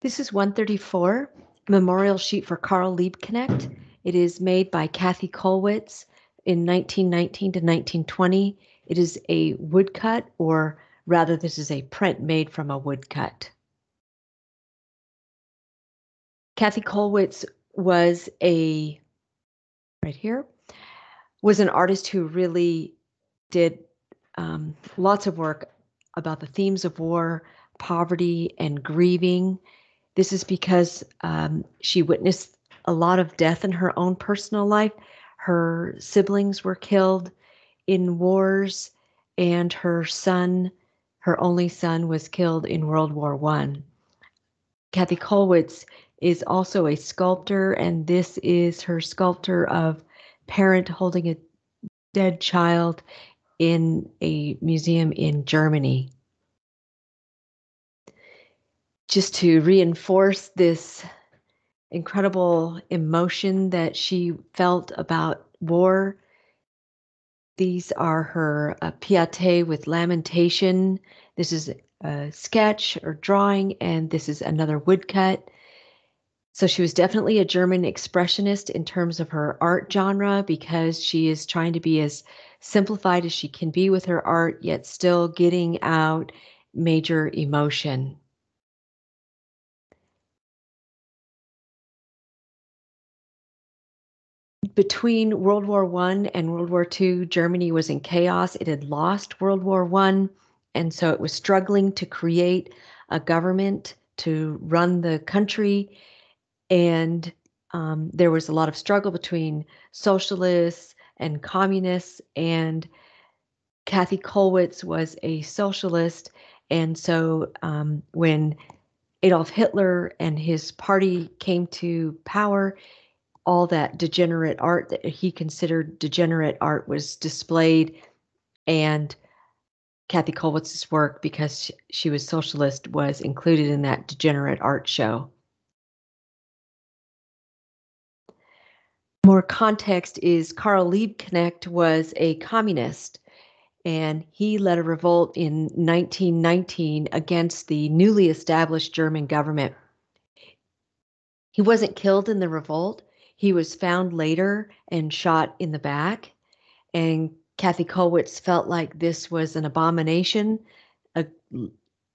This is 134, memorial sheet for Karl Liebknecht. It is made by Kathy Kollwitz in 1919 to 1920. It is a woodcut, or rather, this is a print made from a woodcut. Kathy Kollwitz was right here, was an artist who really did lots of work about the themes of war, poverty, and grieving. This is because she witnessed a lot of death in her own personal life. Her siblings were killed in wars, and her son, her only son, was killed in World War I. Kathy Kollwitz is also a sculptor, and this is her sculpture of parent holding a dead child in a museum in Germany. Just to reinforce this incredible emotion that she felt about war, these are her Piete with lamentation. This is a sketch or drawing, and this is another woodcut. So she was definitely a German expressionist in terms of her art genre, because she is trying to be as simplified as she can be with her art, yet still getting out major emotion. Between World War I and World War II, Germany was in chaos. It had lost World War I, and so it was struggling to create a government to run the country. And there was a lot of struggle between socialists and communists, and Kathy Kollwitz was a socialist. And so when Adolf Hitler and his party came to power, all that degenerate art that he considered degenerate art was displayed, and Kathy Kollwitz's work, because she was socialist, was included in that degenerate art show. More context is Karl Liebknecht was a communist, and he led a revolt in 1919 against the newly established German government. He wasn't killed in the revolt. He was found later and shot in the back. And Kathy Kollwitz felt like this was an abomination. A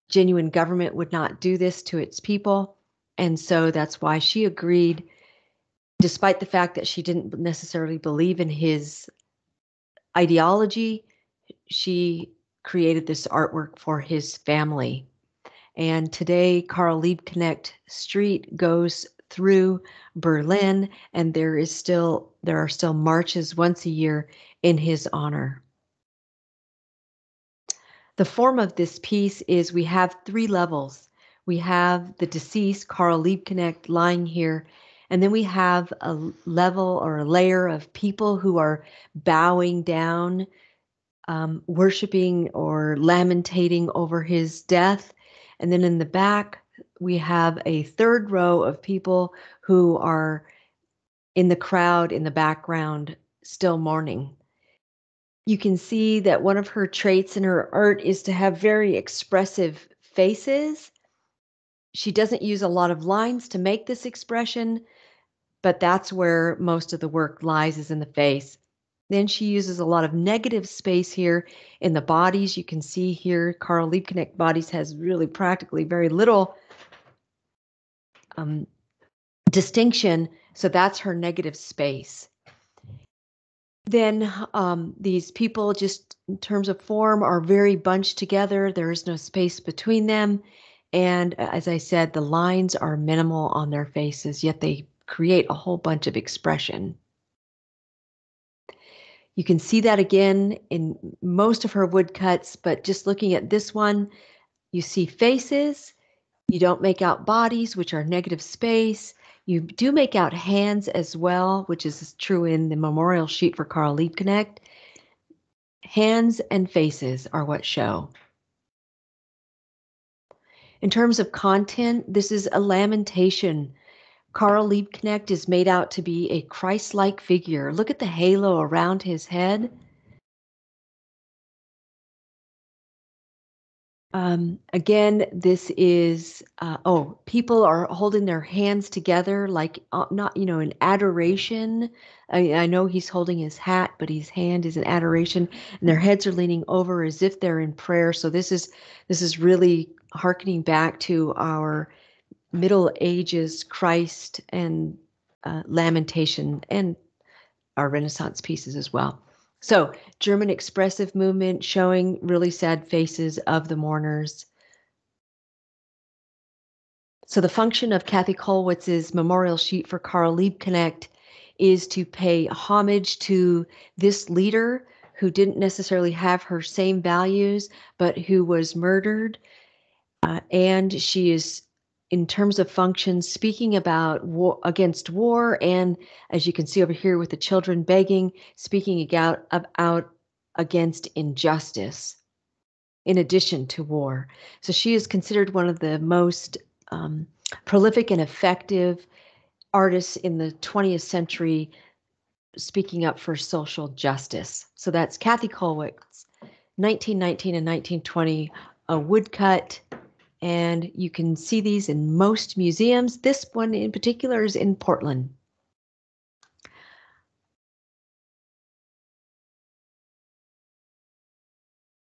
genuine government would not do this to its people. And so that's why she agreed, despite the fact that she didn't necessarily believe in his ideology, she created this artwork for his family. And today, Karl Liebknecht Street goes through Berlin, and there are still marches once a year in his honor. The form of this piece is we have three levels. We have the deceased, Karl Liebknecht, lying here, and then we have a level or a layer of people who are bowing down, worshiping or lamentating over his death. And then in the back, we have a third row of people who are in the crowd in the background, still mourning. You can see that one of her traits in her art is to have very expressive faces. She doesn't use a lot of lines to make this expression, but that's where most of the work lies, is in the face. Then she uses a lot of negative space here in the bodies. You can see here Karl Liebknecht bodies has really practically very little distinction, so that's her negative space. Then these people, just in terms of form, are very bunched together. There is no space between them. And as I said, the lines are minimal on their faces, yet they create a whole bunch of expression. You can see that again in most of her woodcuts, but just looking at this one, you see faces. You don't make out bodies, which are negative space. You do make out hands as well, which is true in the memorial sheet for Karl Liebknecht. Hands and faces are what show. In terms of content, this is a lamentation. Karl Liebknecht is made out to be a Christ-like figure. Look at the halo around his head. Again, this is, people are holding their hands together, like not, in adoration. I know he's holding his hat, but his hand is in adoration, and their heads are leaning over as if they're in prayer. So this is really hearkening back to our Middle Ages Christ and Lamentation and our Renaissance pieces as well. So German expressive movement showing really sad faces of the mourners. So the function of Kathy Kollwitz's memorial sheet for Karl Liebknecht is to pay homage to this leader who didn't necessarily have her same values, but who was murdered. And she is, in terms of function, speaking about war, against war, and as you can see over here with the children begging, speaking out against injustice in addition to war. So she is considered one of the most prolific and effective artists in the 20th century speaking up for social justice. So that's Kathy Kollwitz, 1919 and 1920, a woodcut. And you can see these in most museums. This one in particular is in Portland.